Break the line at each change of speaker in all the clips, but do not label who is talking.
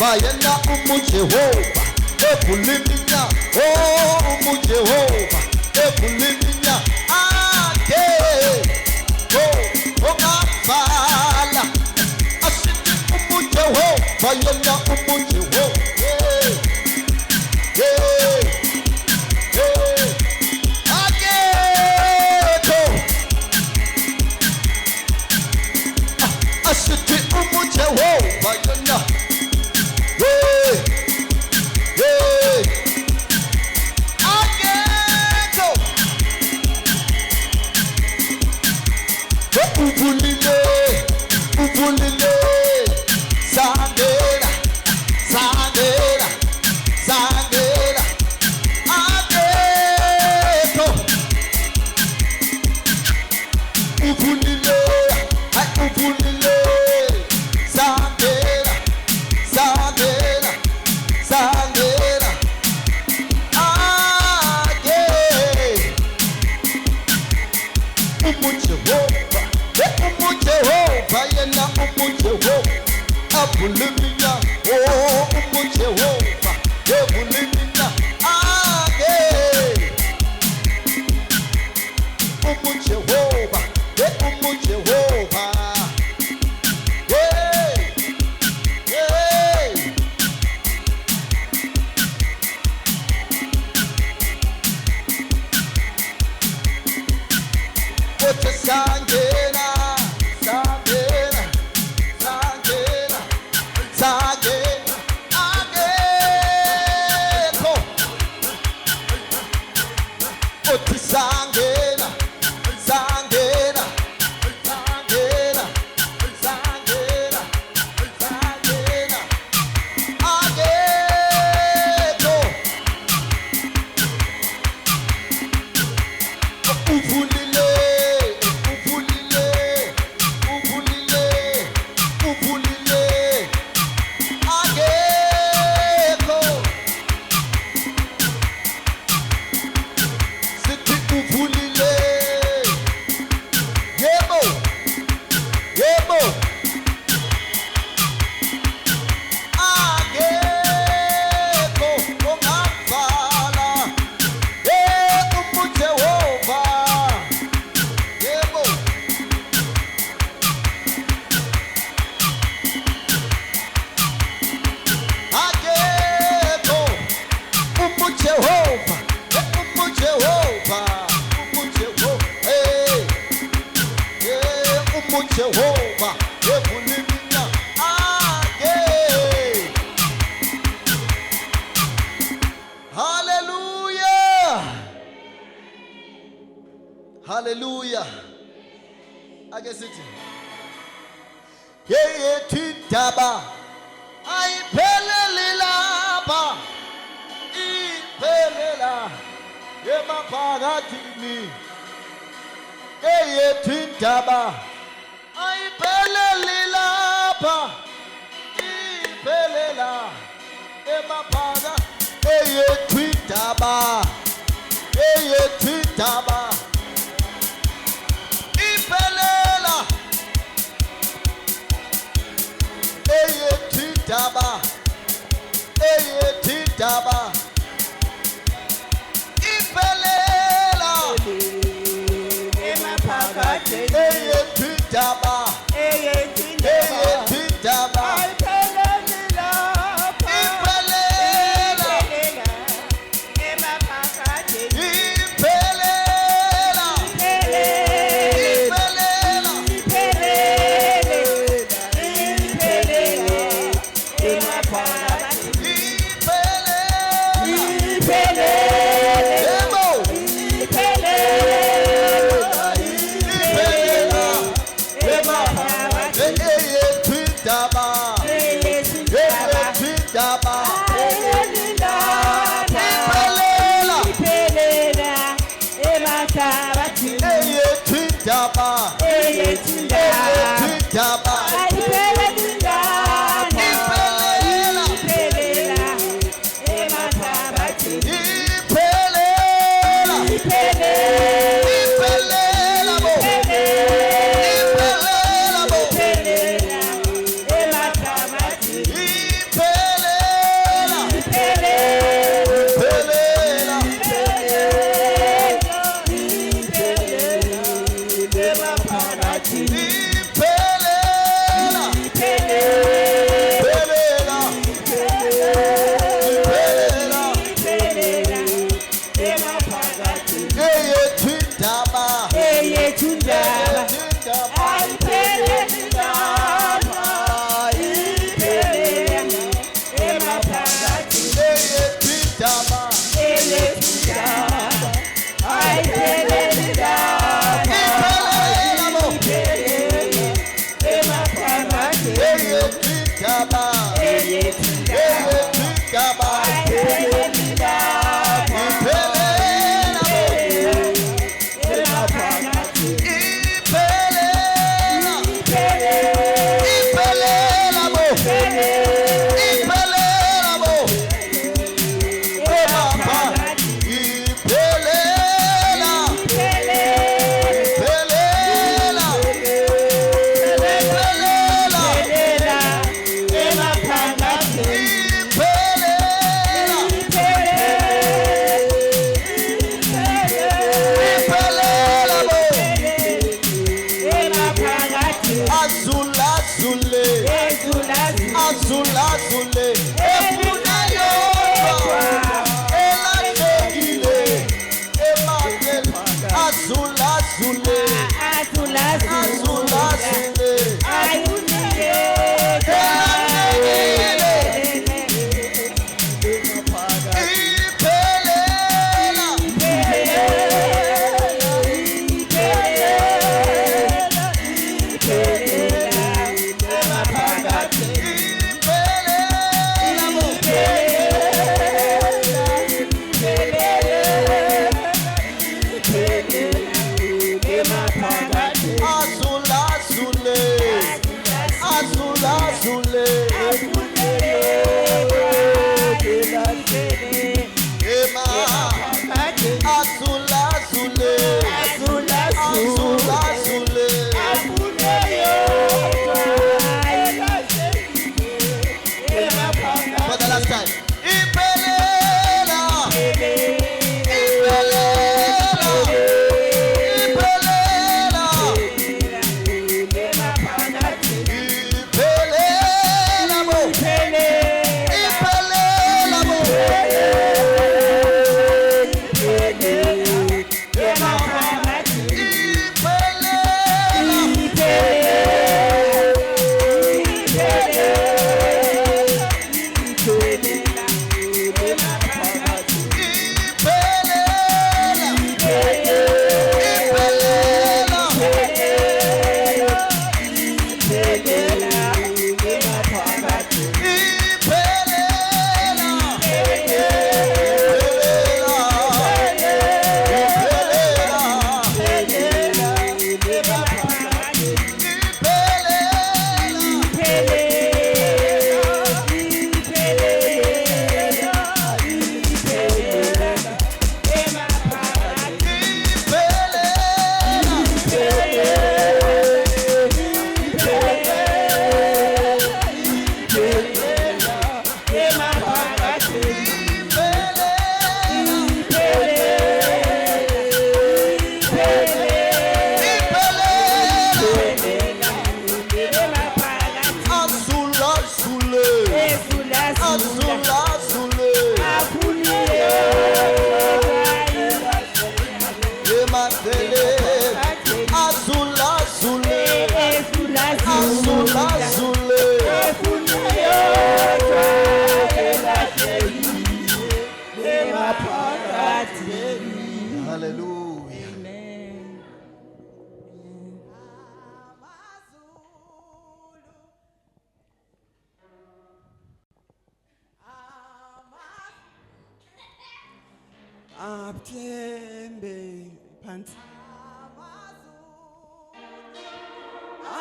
bayena uMujehova ebuliminya oh uMujehova ebuliminya ake oh ongabhala asithi uMujehova bayena uMujehova asithi uMujehova yena ubulile sangela akekho ubulile ubulile sangela uMujehova yena uMujehova abuliminya oh uMujehova ebuliminya ake uMujehova uMujehova othi sangena akekho othi sangena akekho ubulile akekho sithi ubulile yebo akekho ongabhala uMujehova yebo akekho uMujehova uMujehova ebuliminya ake hallelujah ake sithi yethu indaba ayipheleli lapha iphelela emaphakathini yethu indaba ayipheleli lapha iphelela emaphakathini yethu indaba iphelela yethu indaba iphelela
emaphakathini
yethu indaba
ayipheleli lapha
iphelela
emaphakathini
iphelela
Athembe phansi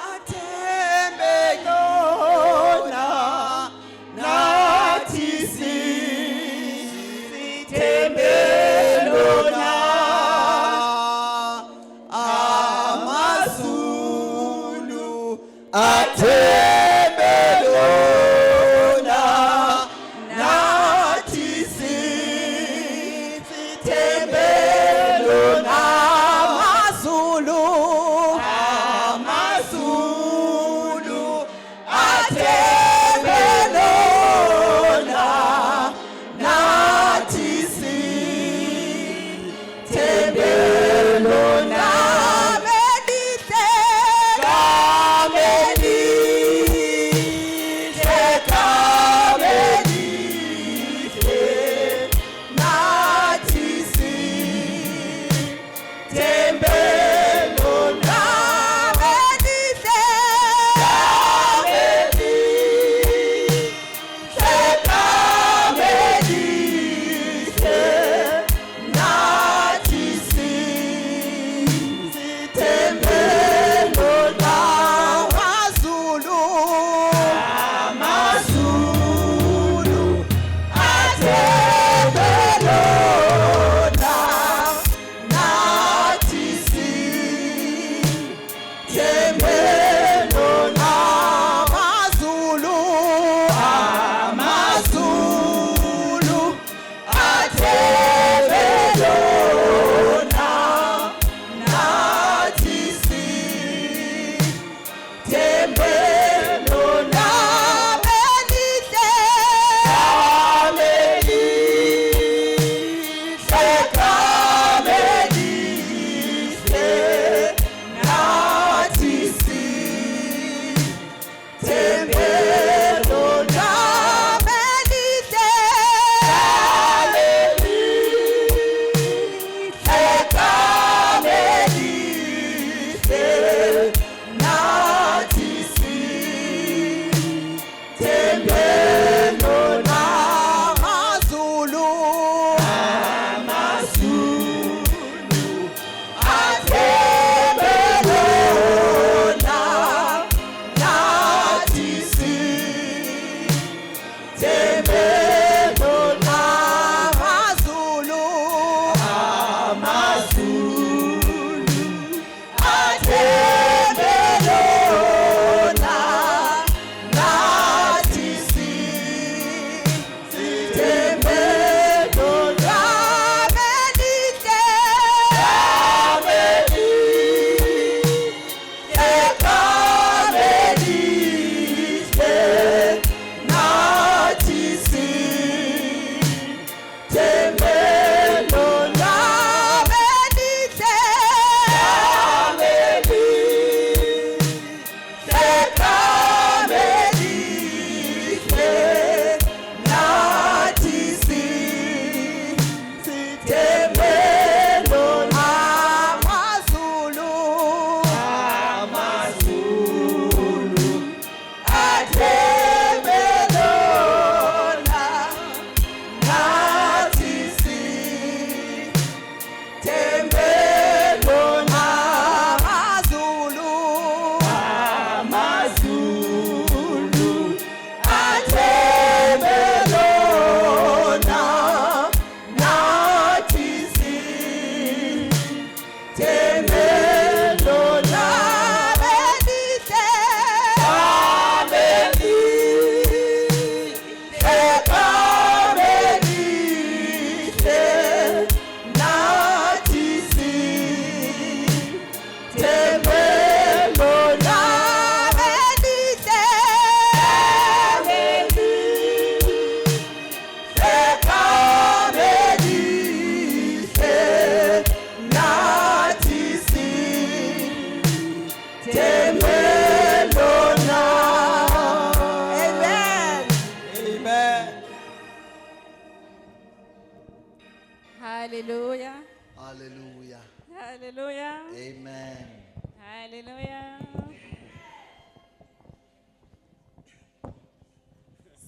athembe yona nathi sithembe lona amazulu athembe lona nathi sithembe lona amazulu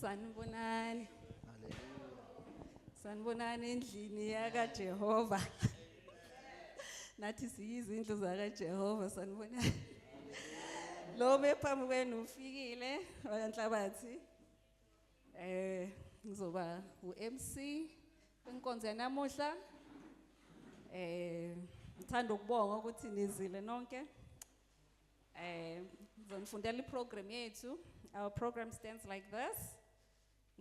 Sanibonani. Sanibonani endlini yaka Jehova. Nathi siyizindlu zaka Jehova sanibonani. Lo mephambi kwenu ufikile waNhlabathi. Ngizoba uMC wenkonzo yanamuhla. Ngithanda ukubonga ukuthi nizile nonke. Ngizonifundela iprogram yethu. Our program stands like this.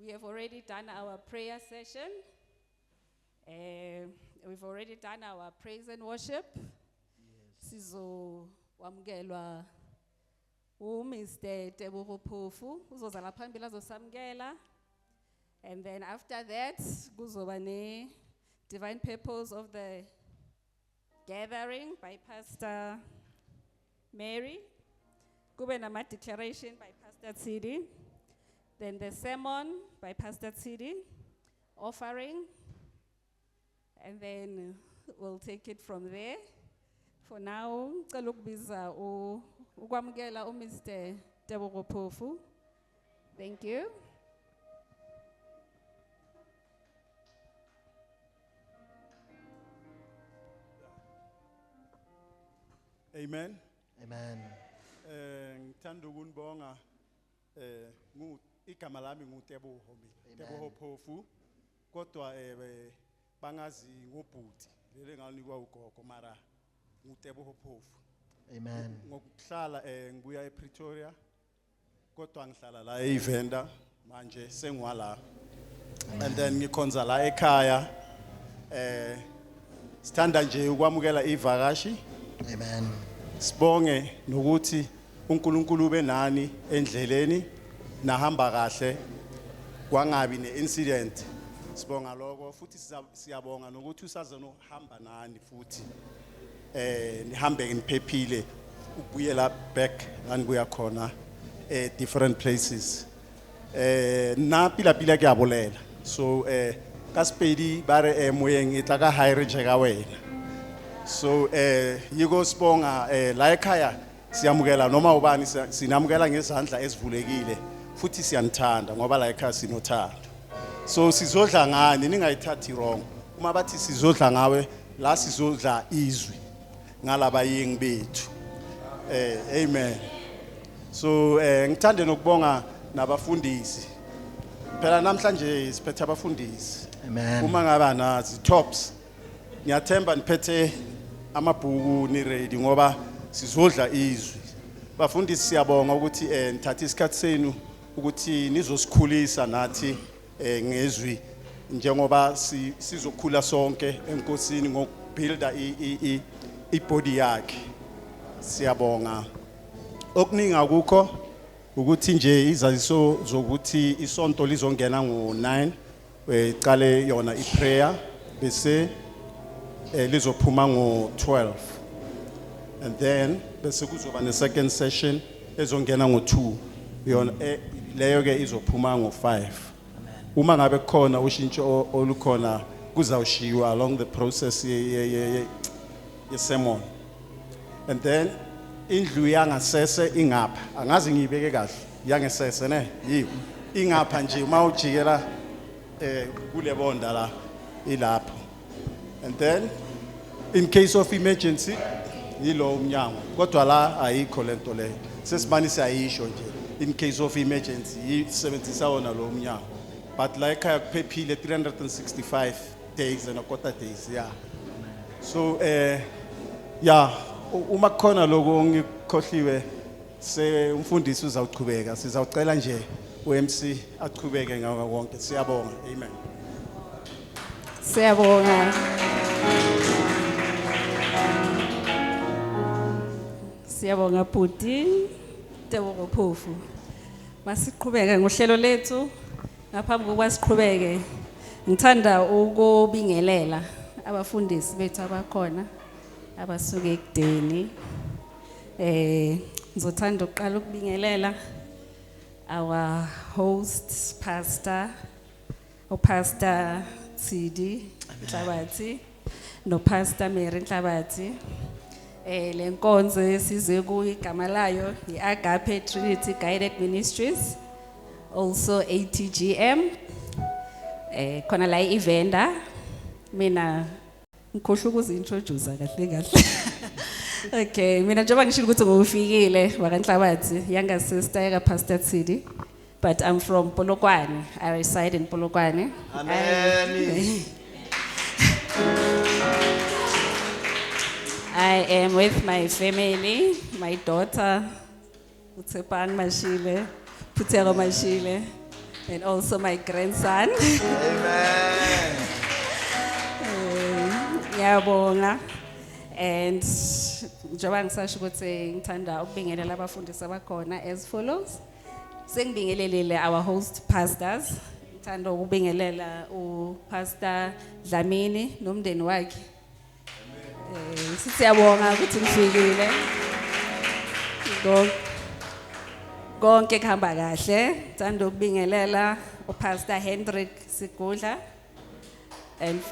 We have already done our prayer session. We've already done our praise and worship. Sizo wamukelwa Mr. Tebogo Phofu uzoza la phambili azosamkela. And then after that kuzoba ne divine purpose of the gathering by Pastor Mary. Kube nama declaration by Pastor Tsidi. Then the sermon by Pastor Tsidi. Offering. And then we'll take it from there. For now, ngicela ukubiza ukwamukela Mr. Tebogo Phofu. Thank you.
Amen.
Amen.
Ngithanda ukunibonga igama lami nguTebogo Tebogo Phofu kodwa bangazi ngobhuti lele nganikwa ugogo mara nguTebogo Phofu.
Amen.
Ngokuhlala ngibuya ePretoria kodwa ngihlala la eVenda manje sengwala. And then ngikhonza la ekhaya sithanda nje ukwamukela ivakashi.
Amen.
Sibonge nokuthi uNkulunkulu ube nani endleleni nahamba kahle kwangabi neincident. Sibonga lokho futhi siyabonga nokuthi usazonohamba nani futhi nihambe niphephile ukubuyela back anibuya khona different places. Na pila kuyabolela. So kaSpedi bare moyeng itla ka high range ka wena. So yiko sibonga la ekhaya siyamukela noma ubani sinamukela ngezandla ezivulekile futhi siyanithanda ngoba la ekhaya sinothando. So sizodla ngani ningayithathi wrong. Uma bathi sizodla ngawe la sizodla izwi ngalaba yingi bethu. Amen. So ngithande nokubonga nabafundisi. Phela namhlanje siphethe abafundisi.
Amen.
Uma ngaba nazi tops ngiyathemba niphethe amabhuku ni ready ngoba sizodla izwi. Bafundisi siyabonga ukuthi nithatha isikhathi senu ukuthi nizosikhulisa nathi ngezwi njengoba sizokhula sonke enkosini ngokubuilda ibody yakhe. Siyabonga. Okuningi akukho ukuthi nje izaziso zokuthi isonto lizongena ngo9 ecale yona iprayer bese lizophuma ngo12 and then bese kuzoba ne second session ezongena ngo2 yona leyo ke izophuma ngo5. Uma ngabe khona ushintsho olukhona kuzawushiwa along the process ye sermon. And then indlu yangasese ingapha angazi ngiyibeke kahle yangasese ne yiwo ingapha nje uma ujikela kule bonda la ilapho. And then in case of emergency yilo umnyango kodwa la ayikho lento le sesibani siyayisho nje in case of emergency yisebenzisa wona lo umnyango but like kuphephile 365 days and a quarter days. Yeah. So yeah, uma khona lokho ngikhohliwe se umfundisi uzawuqhubeka sizawucela nje uMC aqhubeke ngakho konke. Siyabonga. Amen.
Siyabonga. Siyabonga bhuti Tebogo Phofu. Masiqhubeke ngohlelo lethu ngaphambi kokuba siqhubeke ngithanda ukubingelela abafundisi bethu abakhona abasuke ekudeni. Ngizothanda ukuqala ukubingelela our host pastor Pastor Tsidi Nhlabathi no Pastor Mary Nhlabathi. Lenkonzo esize ku igama layo iAgape Trinity Guided Ministries. also ATGM. Khona la i-vendor. Mina ngikhohlwa ukuzi-introduce kahle kahle. Okay, mina njengoba ngishilo ukuthi ngifikile wakanhlabathi, younger sister yaka Pastor Tsidi, but I'm from Polokwane. I reside in Polokwane.
Amen.
I am with my family, my daughter, Utsepang Mashile, Putero Mashile, and also my grandson.
Amen.
Ngiyabonga. And njengoba ngisasho ukuthi ngithanda ukubingelela abafundisi abakhona as follows. Sengibingelelile our host pastors. Ngithanda ukubingelela uPastor Dlamini nomndeni wakhe. Siyabonga ukuthi nifikile. Konke kuhamba kahle. Ngithanda ukubingelela uPastor Hendrik Sigudla and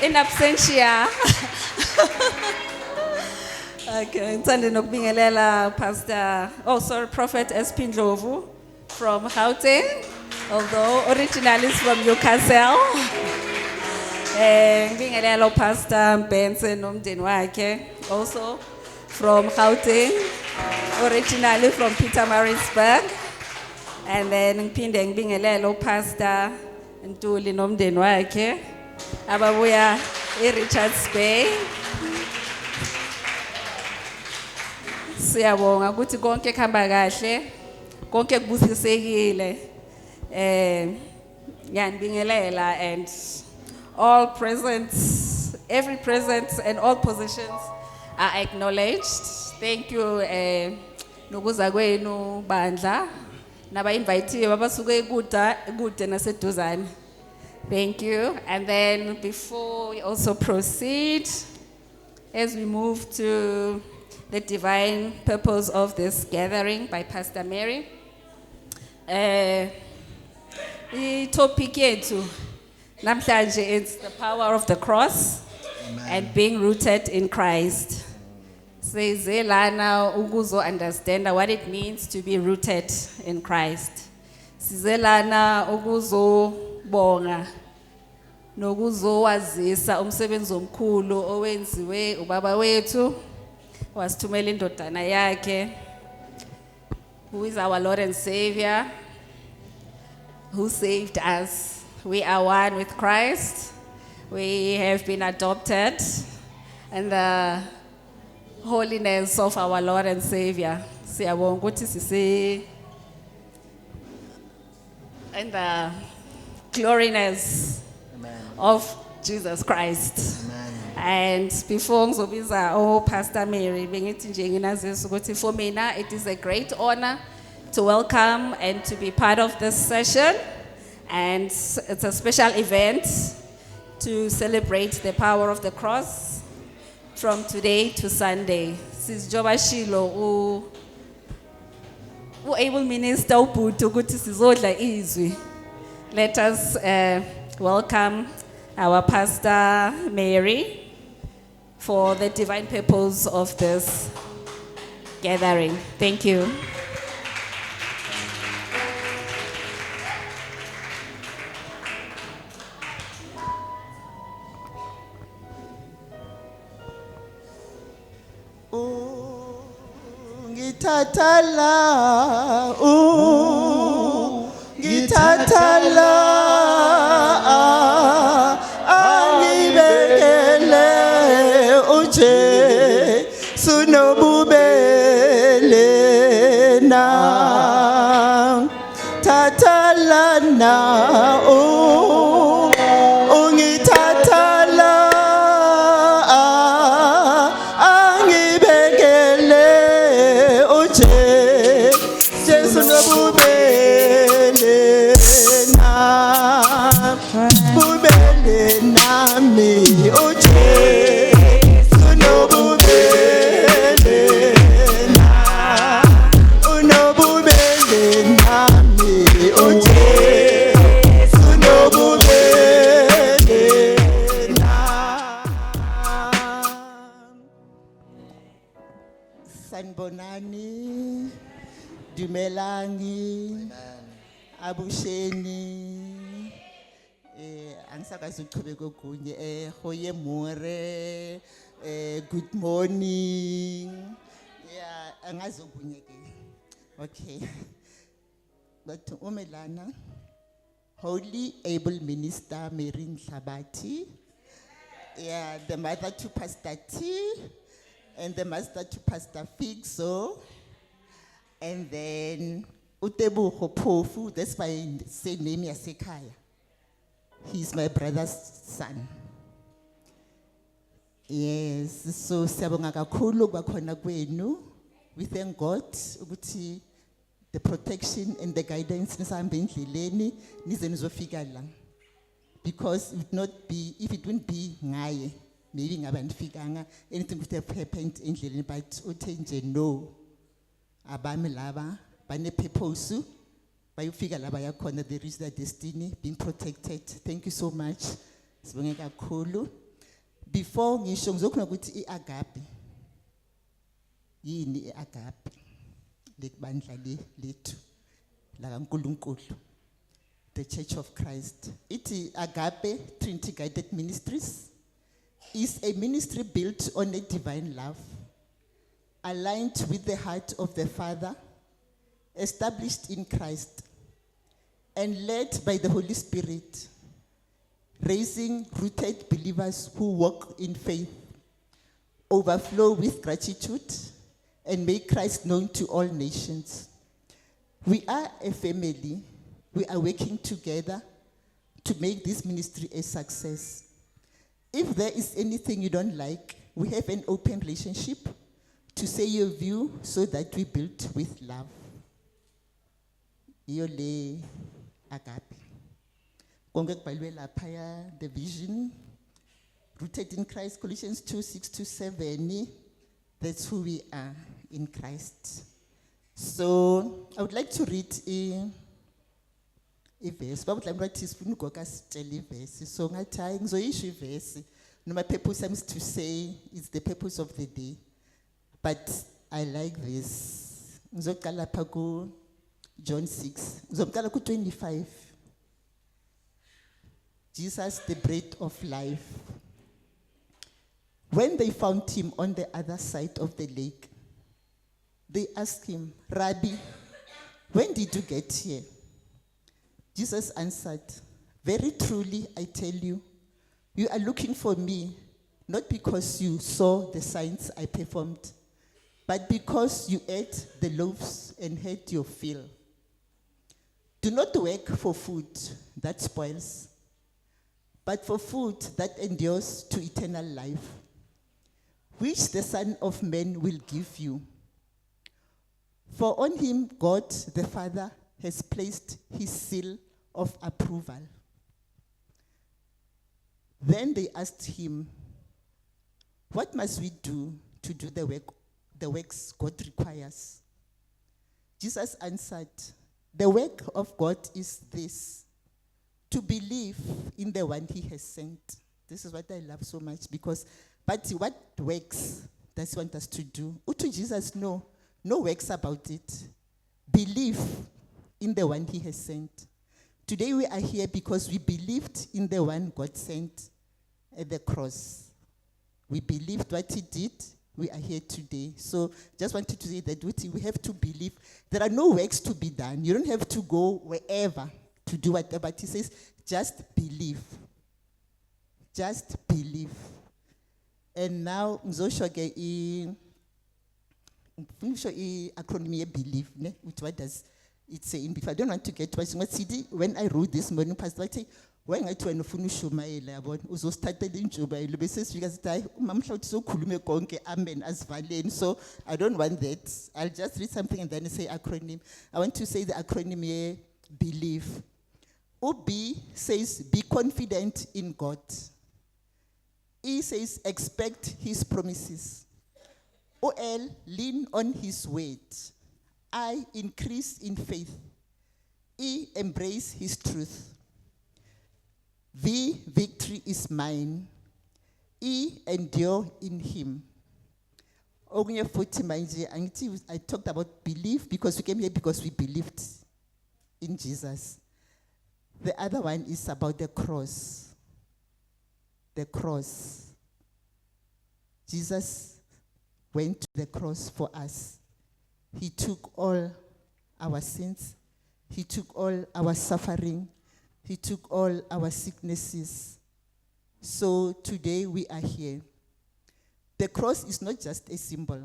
in absentia. Okay, ngithanda nokubingelela Prophet SP Ndlovu from Gauteng, although originally is from Newcastle. Ngibingelela Pastor Benson nomndeni wakhe, also from Gauteng, originally from Pietermaritzburg. And then ngiphinde ngibingelela Pastor Ntuli nomndeni wakhe ababuya eRichards Bay. Siyabonga ukuthi konke kuhamba kahle, konke kubusisekile. Ngiyabingelela and all presents, every presence and all positions are acknowledged. Thank you nokuza kwenu bandla naba invitee babasuke kude naseduzane. Thank you. And then before we also proceed, as we move to the divine purpose of this gathering by Pastor Mary, the topic yethu namhlanje is the power of the cross.
Amen.
And being rooted in Christ. Size lana ukuzo understand what it means to be rooted in Christ. Size lana ukuzo bonga nokuzo wazisa umsebenzi omkhulu owenziwe ubaba wethu wasithumela indodana yakhe, who is our Lord and Savior, who saved us. We are one with Christ. We have been adopted in the holiness of our Lord and Savior. Siyabonga ukuthi sisi in the gloriness of Jesus Christ.
Amen.
And before ngizobiza Pastor Mary, bengithi nje nginazisa ukuthi for mina it is a great honor to welcome and to be part of this session. And it's a special event to celebrate the power of the cross from today to Sunday. Sis Jobashilo, who able minister uBhuti ukuthi sizodla izwi. Let us welcome our Pastor Mary for the divine purpose of this gathering. Thank you.
Ngithathala angibekele uJesu nobubele na thathala na ungithathala angibekele uJesu nobubele na bubele nami uJesu nobubele na unobubele nami uJesu nobubele na.
Sanibonani.
Dumelangi,
Amen.
Abusheni, angisakazi ukuqhubeka okunye, hoye more, good morning. Yeah, angazi okunye ke. Okay. But umelana, Holy Able Minister Mary Nhlabati, yeah, the mother to Pastor T, and the master to Pastor Figso, and then Utebu Hopofu, that's my same name, Yasekaya. He's my brother's son. Yes, so siyabonga kakhulu kwakhona kwenu. We thank God ukuthi the protection and the guidance nisambe endleleni nize nizofika la. Because if it wouldn't be ngaye, maybe ngaba nifikanga, anything would have happened endleleni, but uthe nje no. Abami laba bane purpose bayofika la bayakhona, they reach their destiny, being protected. Thank you so much. Sibonge kakhulu. Before ngisho ngizokhona ukuthi iAgape yini iAgape lekubandla lethu la kaNkulunkulu, the Church of Christ. Iti Agape Trinity Guided Ministries is a ministry built on a divine love, aligned with the heart of the Father, established in Christ, and led by the Holy Spirit, raising rooted believers who walk in faith, overflow with gratitude, and make Christ known to all nations. We are a family. We are working together to make this ministry a success. If there is anything you don't like, we have an open relationship to say your view so that we build with love. Yole Agape. Konke kubhalwe laphaya, the vision, rooted in Christ, Colossians 2:6-7. That's who we are in Christ. So I would like to read a verse. But I would like to tell verse. So ngathi ngizoyisho verse. No, my purpose is to say it's the purpose of the day. But I like this. Ngizoqala lapha ku John 6. Ngizoqala ku 25. Jesus, the bread of life. When they found him on the other side of the lake, they asked him, Rabbi, when did you get here? Jesus answered, very truly I tell you, you are looking for me, not because you saw the signs I performed, but because you ate the loaves and had your fill. Do not work for food that spoils, but for food that endures to eternal life, which the Son of Man will give you. For on him God the Father has placed his seal of approval. Then they asked him, what must we do to do the works God requires? Jesus answered, the work of God is this, to believe in the one he has sent. This is what I love so much, because, but what works does he want us to do? To Jesus, no works about it. Believe in the one he has sent. Today we are here because we believed in the one God sent at the cross. We believed what he did. We are here today. So just wanted to say that we have to believe. There are no works to be done. You don't have to go wherever to do whatever. But he says, just believe. Just believe. And now, acronym believe. What does it say in before? I don't want to get twice. When I wrote this morning, Pastor, I say, when I try to finish shumaela, uzo started in Jubail, basis because I so khulume konke amen as valen. So I don't want that. I'll just read something and then say acronym. I want to say the acronym here, believe. OB says be confident in God. E says expect his promises. OL lean on his word. I increase in faith. E embrace his truth. V victory is mine. E endure in him. Okunye futhi manje angithi I talked about belief because we came here because we believed in Jesus. The other one is about the cross. The cross. Jesus went to the cross for us. He took all our sins. He took all our suffering. He took all our sicknesses. So today we are here. The cross is not just a symbol.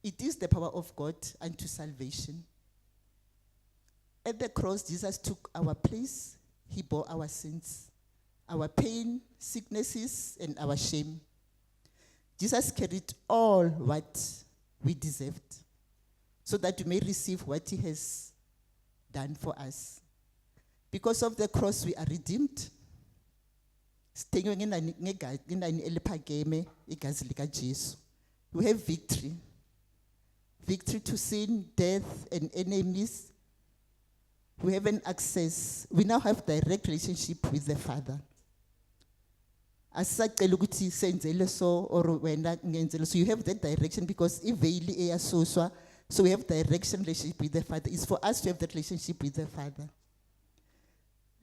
It is the power of God unto salvation. At the cross, Jesus took our place. He bore our sins, our pain, sicknesses, and our shame. Jesus carried all what we deserved so that we may receive what he has done for us. Because of the cross, we are redeemed. We have victory. Victory to sin, death, and enemies. We have an access. We now have direct relationship with the Father. So you have that direction because so we have direction relationship with the Father. It's for us to have that relationship with the Father.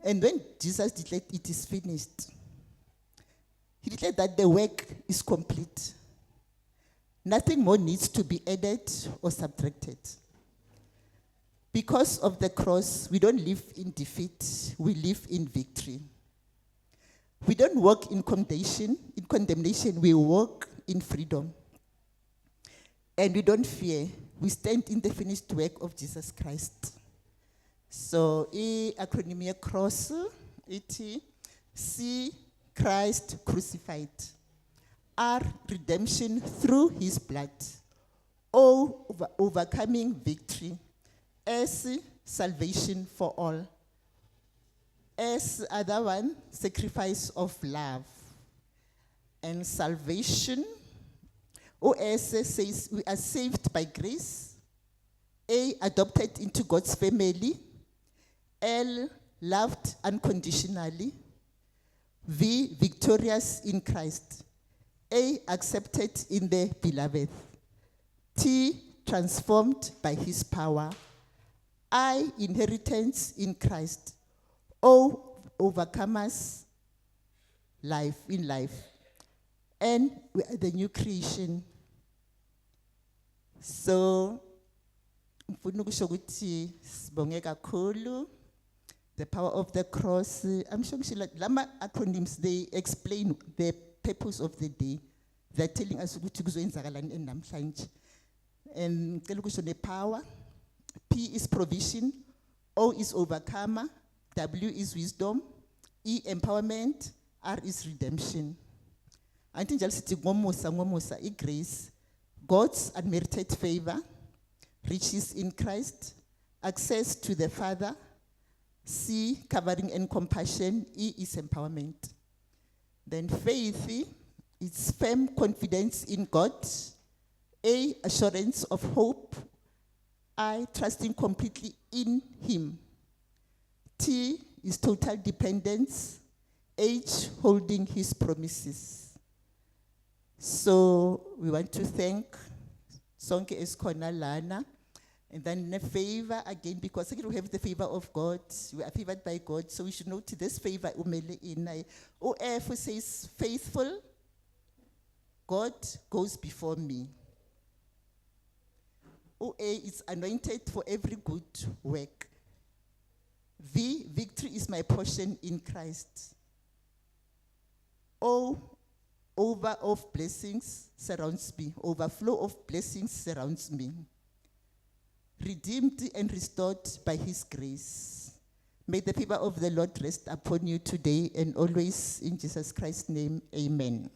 And when Jesus declared it is finished, he declared that the work is complete. Nothing more needs to be added or subtracted. Because of the cross, we don't live in defeat, we live in victory. We don't walk in condemnation, we walk in freedom. And we don't fear, we stand in the finished work of Jesus Christ. So, acronym cross, C, Christ crucified. R, redemption through his blood. O, overcoming victory. S, salvation for all. S, other one, sacrifice of love. And salvation. OS says we are saved by grace. A, adopted into God's family. L, loved unconditionally. V, victorious in Christ. A, accepted in the beloved. T, transformed by his power. I, inheritance in Christ. O, overcomers in life. And we are the new creation. So, ngifuna ukusho ukuthi sibonge kakhulu. The power of the cross. I'm sure lama acronyms, they explain the purpose of the day. They're telling us ukuthi kuzoyenzakalani namhlanje. And ngicela ukusho ne power. P is provision. O is overcomer. W is wisdom. E, empowerment. R is redemption. Anti njalo sithi ngomusa grace. God's unmerited favor. Riches in Christ. Access to the Father. C, covering and compassion. E is empowerment. Then faith, it's firm confidence in God. A, assurance of hope. I, trusting completely in him. T is total dependence. H, holding his promises. So we want to thank Sonke Eskhona Lana. And then the favor again, because again we have the favor of God. We are favored by God, so we should note this favor. OF says faithful. God goes before me. OA is anointed for every good work. V, victory is my portion in Christ. O, over of blessings surrounds me. Overflow of blessings surrounds me. Redeemed and restored by his grace. May the favor of the Lord rest upon you today and always in Jesus Christ's name. Amen.